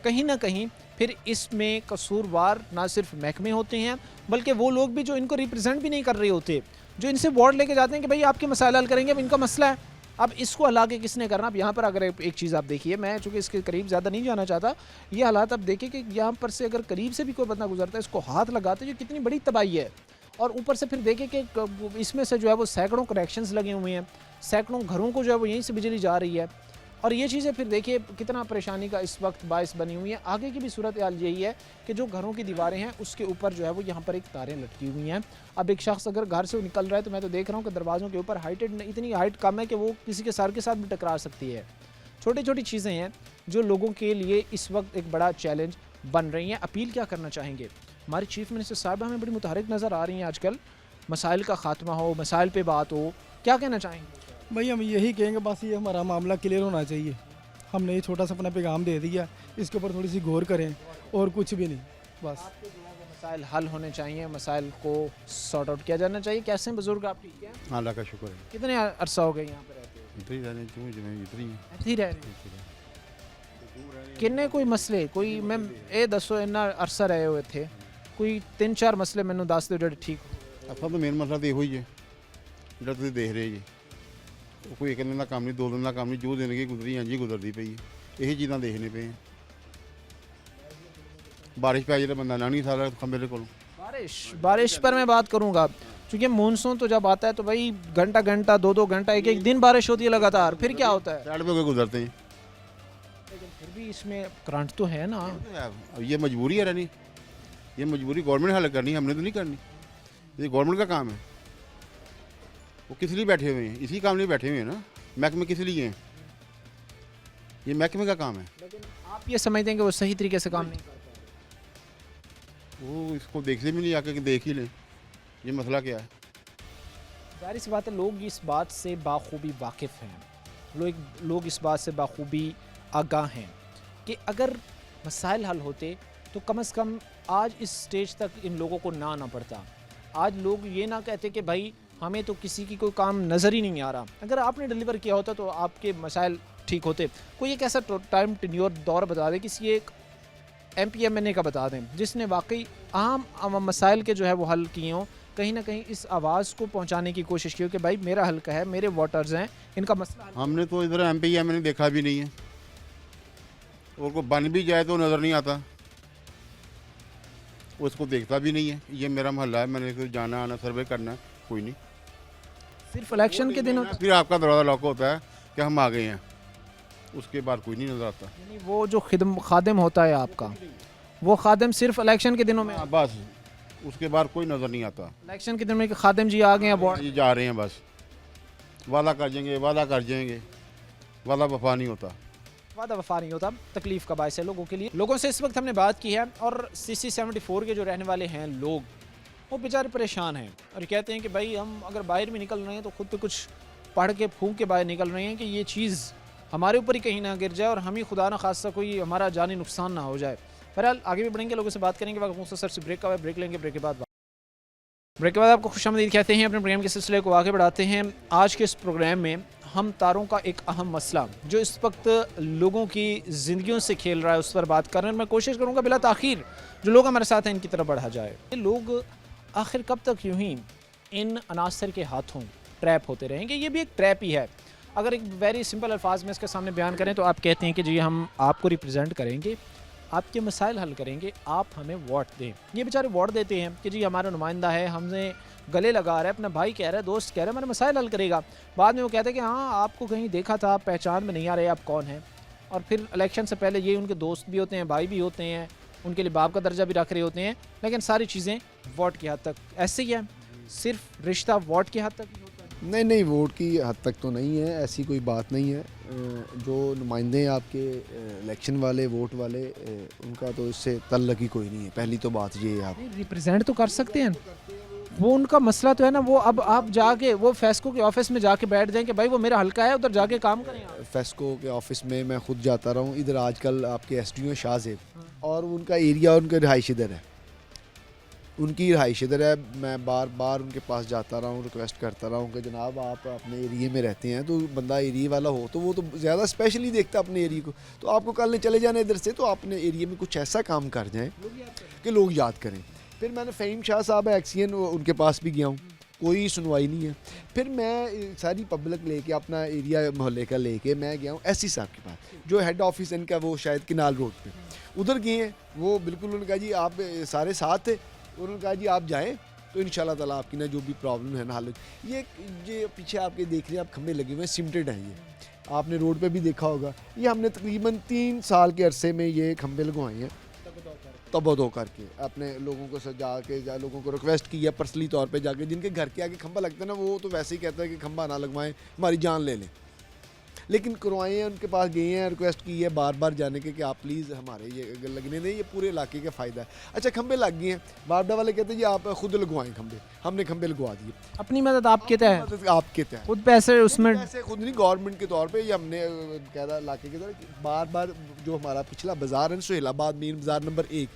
कहीं ना कहीं फिर इसमें कसूरवार ना सिर्फ महकमे होते हैं बल्कि वो लोग भी जो इनको रिप्रेजेंट भी नहीं कर रहे होते, जो इनसे वॉर्ड लेके जाते हैं कि भाई आपके मसाइल हल करेंगे, अब इनका मसला है, अब इसको हल आगे किसने करना। अब यहाँ पर अगर एक चीज़ आप देखिए, मैं चूँकि इसके करीब ज़्यादा नहीं जाना चाहता, ये हालात आप देखिए कि यहाँ पर से अगर करीब से भी कोई बंदा गुजरता है, इसको हाथ लगाते जो कितनी बड़ी तबाही है। और ऊपर से फिर देखिए कि इसमें से जो है वो सैकड़ों कनेक्शंस लगे हुए हैं, सैकड़ों घरों को जो है वो यहीं से बिजली जा रही है। और ये चीज़ें फिर देखिए कितना परेशानी का इस वक्त बायस बनी हुई है। आगे की भी सूरत हाल यही है कि जो घरों की दीवारें हैं उसके ऊपर जो है वो यहाँ पर एक तारें लटकी हुई हैं। अब एक शख्स अगर घर से निकल रहा है तो मैं तो देख रहा हूँ कि दरवाज़ों के ऊपर इतनी हाइट कम है कि वो किसी के सर के साथ भी टकरा सकती है। छोटी छोटी चीज़ें हैं जो लोगों के लिए इस वक्त एक बड़ा चैलेंज बन रही हैं। अपील क्या करना चाहेंगे? हमारी चीफ मिनिस्टर साहब हमें बड़ी मुतहरिक नज़र आ रही हैं आजकल, मसाइल का ख़ात्मा हो, मसाइल पे बात हो, क्या कहना चाहेंगे? भाई हम यही कहेंगे बस ये हमारा मामला क्लियर होना चाहिए। हमने ये छोटा सा अपना पैगाम दे दिया, इसके ऊपर थोड़ी सी गौर करें और कुछ भी नहीं। बस मसाइल हल होने चाहिए, मसाइल को सॉर्ट आउट किया जाना चाहिए। कैसे हैं बुजुर्ग आप? ठीक है, अल्लाह का शुक्र है। कितने अरसा हो गए यहाँ पे रहते हो? इधर ही रहने क्यों जिमें इधर ही ਇੱਥੇ ਹੀ ਰਹਿ ਰਹੇ ਕਿੰਨੇ ਕੋਈ ਮਸਲੇ ਕੋਈ ਮੈਂ ਇਹ ਦੱਸੋ ਇੰਨਾ ਅਰਸਾ ਰਹੇ ਹੋ ਇੱਥੇ ਕੋਈ 3-4 ਮਸਲੇ ਮੈਨੂੰ ਦੱਸ ਦਿਓ ਜਿਹੜੇ ਠੀਕ ਹੋ। ਆਪਾਂ ਤਾਂ ਮੇਨ ਮਸਲਾ ਤਾਂ ਇਹੋ ਹੀ ਹੈ ਜਿਹੜਾ ਤੁਸੀਂ ਦੇਖ ਰਹੇ ਜੀ। ਉਹ ਕੋਈ ਇੱਕ ਦਿਨ ਦਾ ਕੰਮ ਨਹੀਂ, 2 ਦਿਨ ਦਾ ਕੰਮ ਨਹੀਂ, ਜੋ ਜ਼ਿੰਦਗੀ ਗੁਜ਼ਰੀ ਇੰਝ ਹੀ ਗੁਜ਼ਰਦੀ ਪਈ ਹੈ। ਇਹੀ ਚੀਜ਼ਾਂ ਦੇਖਣੇ ਪਏ ਆ। ਬਾਰਿਸ਼ ਪੈ ਜਿਹੜਾ ਬੰਦਾ ਲੰਘ ਨਹੀਂ ਸਕਦਾ ਖੰਭੇ ਦੇ ਕੋਲੋਂ। बारिश पर मैं बात करूँगा क्योंकि मानसून तो जब आता है तो भाई घंटा 2-2 घंटा 1-1 दिन बारिश होती है लगातार, फिर क्या होता है? साइड पे कोई गुजरते हैं, लेकिन फिर भी इसमें करंट तो है ना। अब ये मजबूरी है रहनी, ये मजबूरी गवर्नमेंट हल करनी, हमने तो नहीं करनी। ये गवर्नमेंट का काम है। वो किस लिए बैठे हुए हैं? इसी काम लिए बैठे हुए हैं ना। महकमे किस लिए हैं? ये महकमे का काम है। लेकिन आप ये समझते हैं कि वो सही तरीके से काम नहीं कर वो इसको देखने भी नहीं आके कि देख ही लें ये मसला क्या है। जाहिर सी बात है लोग इस बात से बाखूबी वाकिफ़ हैं, लोग इस बात से बाखूबी आगाह हैं कि अगर मसाइल हल होते तो कम से कम आज इस स्टेज तक इन लोगों को ना आना पड़ता। आज लोग ये ना कहते कि भाई हमें तो किसी की कोई काम नज़र ही नहीं आ रहा। अगर आपने डिलीवर किया होता तो आपके मसाइल ठीक होते। कोई एक ऐसा टाइम टेन्योर दौर बता दें, किसी एक MPMNA का बता दें जिसने वाकई आम मसाइल के जो है वो हल किए हों, कहीं ना कहीं इस आवाज़ को पहुंचाने की कोशिश की हो कि भाई मेरा हल्का है, मेरे वोटर्स हैं, इनका मसला। हमने तो इधर MPMNA देखा भी नहीं है, और को बन भी जाए तो नज़र नहीं आता, उसको देखता भी नहीं है। ये मेरा मोहल्ला है, मैंने तो जाना आना सर्वे करना, कोई नहीं। सिर्फ इलेक्शन के दिन फिर आपका दरवाज़ा लॉक होता है कि हम आ गए हैं, उसके बाद कोई नहीं नज़र आता। यानी वो जो खादिम होता है आपका, वो खादिम सिर्फ इलेक्शन के दिनों में। बस उसके बाद कोई नज़र नहीं आता। इलेक्शन के दिन में खादिम जी आ गए हैं वार्ड, ये जा रहे हैं बस, वादा कर जाएंगे, वादा कर जाएंगे, वादा वफा नहीं होता। वादा वफा नहीं होता, तकलीफ का बायस है लोगों के लिए। लोगों से इस वक्त हमने बात की है और CC 74 के जो रहने वाले हैं लोग, वो बेचारे परेशान हैं और कहते हैं कि भाई हम अगर बाहर भी निकल रहे हैं तो खुद पे कुछ पढ़ के फूंक के बाहर निकल रहे हैं कि ये चीज़ हमारे ऊपर ही कहीं ना गिर जाए और हम ही खुदा ना खासा कोई हमारा जानी नुकसान ना हो जाए। बहरहाल आगे भी बढ़ेंगे, लोगों से बात करेंगे। वक्त मुख्तसर से ब्रेक का है, ब्रेक लेंगे, ब्रेक के बाद आपको खुशामदीद कहते हैं। अपने प्रोग्राम के सिलसिले को आगे बढ़ाते हैं। आज के इस प्रोग्राम में हम तारों का एक अहम मसला जो इस वक्त लोगों की ज़िंदगियों से खेल रहा है उस पर बात कर रहे हैं। मैं कोशिश करूँगा बिला ताख़ीर जो लोग हमारे साथ हैं इनकी तरफ बढ़ा जाए। लोग आखिर कब तक यूं ही इन अनासर के हाथों ट्रैप होते रहेंगे? ये भी एक ट्रैप ही है। अगर एक वेरी सिंपल अल्फाज में इसके सामने बयान करें तो आप कहते हैं कि जी हम आपको रिप्रेजेंट करेंगे, आपके मसाइल हल करेंगे, आप हमें वोट दें। ये बेचारे वोट देते हैं कि जी हमारा नुमाइंदा है, हमने गले लगा रहा है, अपना भाई कह रहा है, दोस्त कह रहा है हमारे मसाइल हल करेगा। बाद में वो कहते हैं कि हाँ आपको कहीं देखा था, आप पहचान में नहीं आ रहे आप कौन हैं। और फिर इलेक्शन से पहले ये उनके दोस्त भी होते हैं, भाई भी होते हैं, उनके लिए बाप का दर्जा भी रख रहे होते हैं, लेकिन सारी चीज़ें वोट की हद तक। ऐसे ही है, सिर्फ रिश्ता वोट की हद तक ही होता है। नहीं, वोट की हद तक तो नहीं है, ऐसी कोई बात नहीं है। जो नुमाइंदे हैं आपके इलेक्शन वाले, वोट वाले, उनका तो इससे तल्लक ही कोई नहीं है। पहली तो बात ये है, आप रिप्रेजेंट तो कर सकते हैं, वो उनका मसला तो है ना। वो अब आप जाके वो फेस्को के ऑफिस में जाके बैठ जाएं कि भाई वो मेरा हल्का है, उधर जाके काम करें आप। फेस्को के ऑफिस में मैं खुद जाता रहा हूँ। इधर आजकल आपके SDO शाहजेब, और उनका एरिया, उनका रिहाइश इधर है, उनकी रिहाइश इधर है। मैं बार बार उनके पास जाता रहा हूँ, रिक्वेस्ट करता रहा हूँ कि जनाब आप अपने एरिए में रहते हैं, तो बंदा एरिए वाला हो तो वो तो ज़्यादा स्पेशली देखता अपने एरिए को। तो आपको कल चले जाना इधर से, तो अपने एरिए में कुछ ऐसा काम कर जाएं कि लोग याद करें। फिर मैंने फ़हीम शाह साहब एक्सियन, उनके पास भी गया हूँ, कोई सुनवाई नहीं है। फिर मैं सारी पब्लिक लेके, अपना एरिया मोहल्ले का लेके मैं गया हूँ SC साहब के पास, जो हेड ऑफिस इनका वो शायद किनाल रोड पे, उधर गए हैं। वो बिल्कुल उन्होंने कहा जी आप सारे साथ थे, उन्होंने कहा जी आप जाएं तो इंशाल्लाह ताला आपकी ना जो भी प्रॉब्लम है ना हल। ये पीछे आपके देख रहे हैं आप, खंबे लगे हुए हैं, सिमटेड हैं। ये आपने रोड पे भी देखा होगा। ये हमने तकरीबन 3 साल के अरसे में ये खंबे लगवाए हैं, तबदो करके अपने लोगों को सजा के, लोगों को रिक्वेस्ट की है पर्सनली तौर पे जाके। जिनके घर के आगे खंबा लगता है ना, वो तो वैसे ही कहता है कि खंबा ना लगवाएं, हमारी जान ले लें। लेकिन करवाए हैं, उनके पास गए हैं, रिक्वेस्ट की है बार बार जाने के कि आप प्लीज़ हमारे ये लगने दें, ये पूरे इलाके का फ़ायदा है। अच्छा खंबे लग गए हैं, बाबडा वाले कहते हैं जी आप खुद लगवाएं खंबे। हमने खंबे लगवा दिए, अपनी मदद आपके तहत, आपके तहत, खुद पैसे उसमें, पैसे खुद नहीं, गवर्नमेंट के तौर पे। ये हमने कहता इलाके के तरह बार बार, जो हमारा पिछला बाज़ार है सुहेलाबाद मेन बाज़ार नंबर 1,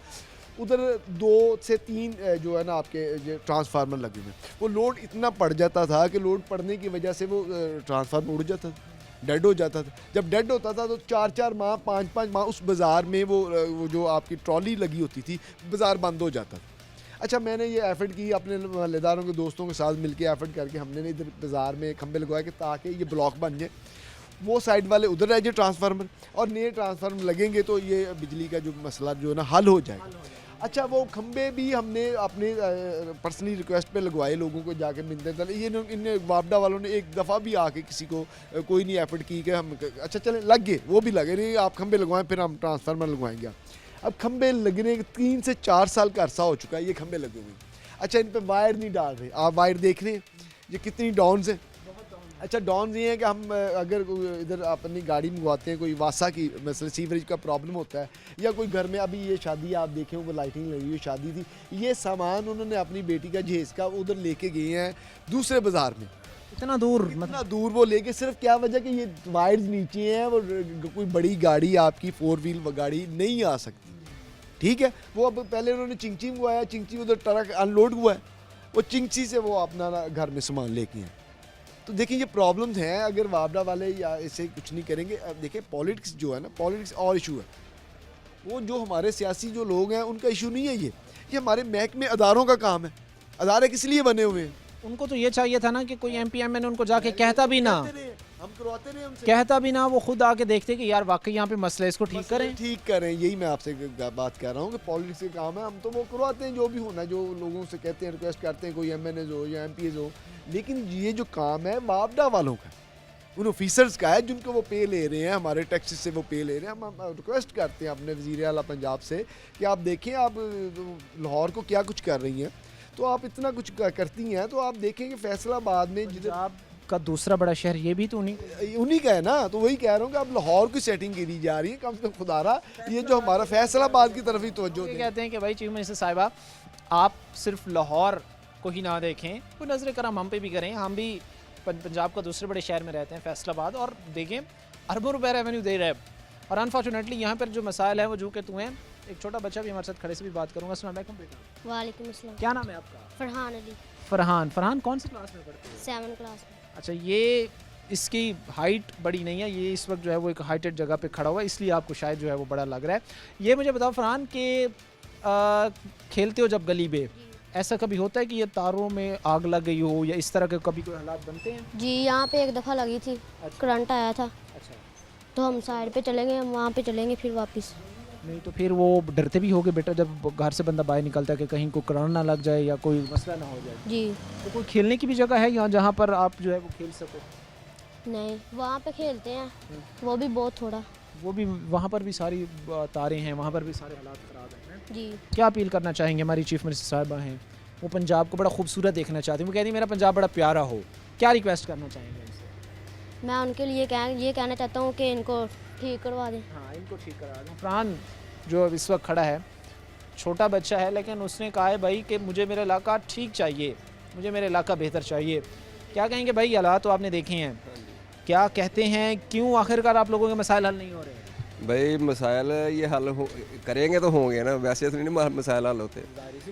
उधर 2 से 3 जो है ना आपके ट्रांसफार्मर लगे हुए, वो लोड इतना पड़ जाता था कि लोड पड़ने की वजह से वो ट्रांसफार्मर उड़ जाता था, डेड हो जाता था। जब डेड होता था तो 4-4 माह 5-5 माह उस बाज़ार में वो जो आपकी ट्रॉली लगी होती थी, बाज़ार बंद हो जाता था। अच्छा मैंने ये एफर्ट की, अपने महल्लेदारों के दोस्तों के साथ मिलकर एफर्ट करके हमने इधर बाज़ार में खंबे लगवाए कि ताकि ये ब्लॉक बन जाए, वो साइड वाले उधर रह जाए ट्रांसफार्मर, और नए ट्रांसफार्मर लगेंगे तो ये बिजली का जो मसला जो है ना हल हो जाएगा। अच्छा वो खंबे भी हमने अपने पर्सनली रिक्वेस्ट पे लगवाए, लोगों को जाके मिलते थे। ये इन वापडा वालों ने एक दफ़ा भी आके किसी को कोई नहीं एफर्ट की कि हम अच्छा चलें, लग गए, वो भी लगे नहीं, आप खंबे लगवाएं फिर हम ट्रांसफार्मर लगवाएंगे। अब खंबे लगने 3 से 4 साल का अरसा हो चुका है, ये खंबे लगे हुए। अच्छा इन पर वायर नहीं डाल रहे, आप वायर देख रहे हैं ये कितनी डाउन्स है। अच्छा डाउन ये है कि हम अगर इधर अपनी गाड़ी मंगवाते हैं, कोई वासा की मतलब सीवरेज का प्रॉब्लम होता है, या कोई घर में अभी ये शादी आप देखें वो लाइटिंग लगी हुई शादी थी, ये सामान उन्होंने अपनी बेटी का जहेज़ का उधर लेके गए हैं दूसरे बाज़ार में, इतना दूर, इतना दूर वो लेके, सिर्फ क्या वजह कि ये वायर्स नीचे हैं, वो कोई बड़ी गाड़ी आपकी 4 व्हील गाड़ी नहीं आ सकती। ठीक है, वो अब पहले उन्होंने चिंची मंगवाया, चिंची उधर ट्रक अनलोड हुआ है, वो चिंची से वो अपना घर में सामान लेके हैं। तो देखिए ये प्रॉब्लम्स हैं, अगर वापडा वाले या ऐसे कुछ नहीं करेंगे। अब देखिए पॉलिटिक्स जो है ना, पॉलिटिक्स और इशू है, वो जो हमारे सियासी जो लोग हैं उनका इशू नहीं है, ये हमारे महकमे अदारों का काम है। अदारे किस लिए बने हुए हैं? उनको तो ये चाहिए था ना कि कोई MP MN उनको जाके कहता भी ना, हम करवाते रहे हमसे, कहता भी ना, वो खुद आके देखते कि यार वाकई यहाँ पे मसला है, इसको ठीक करें। यही मैं आपसे बात कर रहा हूँ कि पॉलिटिक्स का काम है, हम तो वो करवाते हैं जो भी होना, जो लोगों से कहते हैं, रिक्वेस्ट करते हैं, कोई MNAs हो या MPs हो। लेकिन ये जो काम है वापडा वालों का, उन ऑफिसर्स का है जिनको वो पे ले रहे हैं, हमारे टैक्सेस से वो पे ले रहे हैं। हम रिक्वेस्ट करते हैं अपने वज़ीर आला पंजाब से कि आप देखें आप लाहौर को क्या कुछ कर रही हैं, तो आप इतना कुछ करती हैं तो आप देखें कि फैसलाबाद में जिधर आपका दूसरा बड़ा शहर ये भी तो उन्हीं का है ना, तो वही कह रहा हूँ कि अब लाहौर की सेटिंग करी जा रही है। कम से कम खुदारा ये जो हमारा फैसलाबाद की तरफ ही तवज्जो दें। कहते हैं कि भाई चीफ मिनिस्टर साहिबा आप सिर्फ लाहौर को ही ना देखें, कोई नजर करम हम पे भी करें। हम भी पंजाब का दूसरे बड़े शहर में रहते हैं फैसलाबाद, और देखें अरबों रुपए रेवेन्यू दे रहे हैं, और अनफॉर्चुनेटली यहाँ पर जो मसाइल हैं वो जो के तू हैं। एक छोटा बच्चा भी हमारे साथ खड़े से भी बात करूँगा। अस्सलाम वालेकुम बेटा। वालेकुम अस्सलाम। क्या नाम है आपका? फरहान अली। फरहान कौन सी क्लास में पढ़ते हैं? 7 क्लास में। अच्छा, ये इसकी हाइट बड़ी नहीं है, ये इस वक्त जो है वो एक हाइटेड जगह पे खड़ा हुआ है, इसलिए आपको शायद जो है वो बड़ा लग रहा है। ये मुझे बताओ फरहान के खेलते हो जब गली में, ऐसा कभी होता है कि ये तारों में आग लग गई हो या इस तरह के कभी कोई हालात बनते हैं? जी यहाँ पे एक दफ़ा लगी थी, करंट आया था। अच्छा, तो हम साइड पे चलेंगे, हम वहाँ पे चलेंगे फिर वापस। नहीं तो फिर वो डरते भी होगे बेटा जब घर से बंदा बाहर निकलता है कि कहीं को करंट ना लग जाए या कोई मसला ना हो जाए? जी। तो कोई खेलने की भी जगह है यहाँ जहाँ पर आप जो है वो खेल सको? नहीं, वहाँ पे खेलते हैं, वो भी बहुत थोड़ा। वो भी वहाँ पर भी सारी तारें हैं, वहाँ पर भी सारे हालात ख़राब हैं। जी। क्या अपील करना चाहेंगे? हमारी चीफ मिनिस्टर साहिबा हैं, वो पंजाब को बड़ा खूबसूरत देखना चाहती हैं, वो कहती हैं मेरा पंजाब बड़ा प्यारा हो। क्या रिक्वेस्ट करना चाहेंगे उनसे? मैं उनके लिए ये कहना चाहता हूँ कि इनको ठीक करवा दें। हाँ, इनको ठीक करा दें। फरहान जो इस वक्त खड़ा है, छोटा बच्चा है, लेकिन उसने कहा है भाई कि मुझे मेरा इलाका ठीक चाहिए, मुझे मेरा इलाका बेहतर चाहिए। क्या कहेंगे भाई? हालात तो आपने देखे हैं, क्या कहते हैं, क्यों आखिरकार आप लोगों के मसाइल हल नहीं हो रहे हैं? भाई मसाइल ये हल करेंगे तो होंगे ना, वैसे तो नहीं मसाइल हल होते।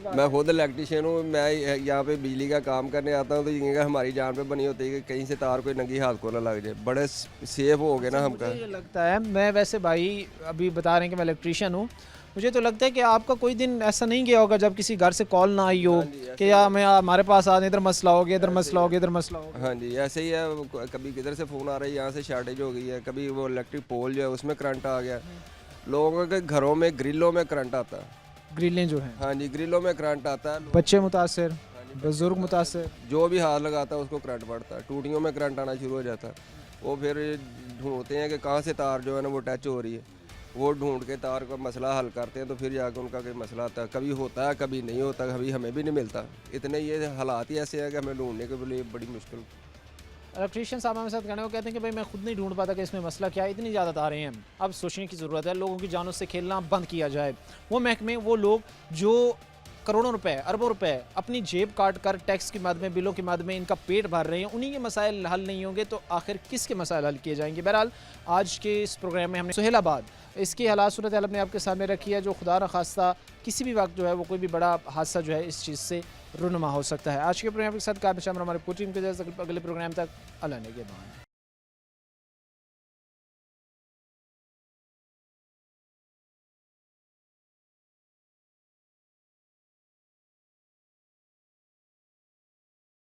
मैं खुद इलेक्ट्रीशियन हूँ, मैं यहाँ पे बिजली का काम करने आता हूँ, तो ये हमारी जान पे बनी होती है कि कहीं से तार कोई नंगी हाथ को ना लग जाए। बड़े सेफ हो गए ना हमका। मुझे ये लगता है, मैं वैसे भाई अभी बता रहे हैं कि मैं इलेक्ट्रीशियन हूँ, मुझे तो लगता है कि आपका कोई दिन ऐसा नहीं गया होगा जब किसी घर से कॉल ना आई हो कि यार मैं हमारे पास आ, इधर मसला हो गया, इधर मसला हो गया, इधर मसला हो गया। हाँ जी, ऐसे ही है। कभी किधर से फ़ोन आ रहा है, यहाँ से शॉर्टेज हो गई है, कभी वो इलेक्ट्रिक पोल जो है उसमें करंट आ गया। लोगों के घरों में ग्रिलों में करंट आता है। ग्रिलें जो हैं? हाँ जी, ग्रिलों में करंट आता है। बच्चे मुतासर, बुजुर्ग मुतासर, जो भी हाथ लगाता है उसको करंट पड़ता है। टूटियों में करंट आना शुरू हो जाता है। वो फिर ढूंढते हैं कि कहाँ से तार जो है ना वो टच हो रही है, वो ढूंढ के तार का मसला हल करते हैं, तो फिर जाकर उनका कोई मसला आता है। कभी होता है, कभी नहीं होता, कभी हमें भी नहीं मिलता। इतने ये हालात ही ऐसे हैं कि हमें ढूंढने के लिए बड़ी मुश्किल। इलेक्ट्रीशियन साहब हमारे साथ कहने को कहते हैं कि भाई मैं खुद नहीं ढूंढ पाता कि इसमें मसला क्या है, इतनी ज़्यादा तारें हैं। अब सोचने की ज़रूरत है, लोगों की जानों से खेलना बंद किया जाए। वो महकमे, वो लोग जो करोड़ों रुपए, अरबों रुपए अपनी जेब काट कर टैक्स की मद में, बिलों की मद में इनका पेट भर रहे हैं, उन्हीं के मसाइल हल नहीं होंगे तो आखिर किसके मसाइल हल किए जाएंगे? बहरहाल आज के इस प्रोग्राम में हमने सुहेलाबाद इसकी हालात सूरत हाल अपने आपके सामने रखी है, जो खुदा न खास्ता किसी भी वक्त जो है वो कोई भी बड़ा हादसा जो है इस चीज़ से रुनमा हो सकता है। आज के प्रोग्राम के साथ काबिश हमारे पूरी टीम के अगले प्रोग्राम तक अल्लाह ने के बाद।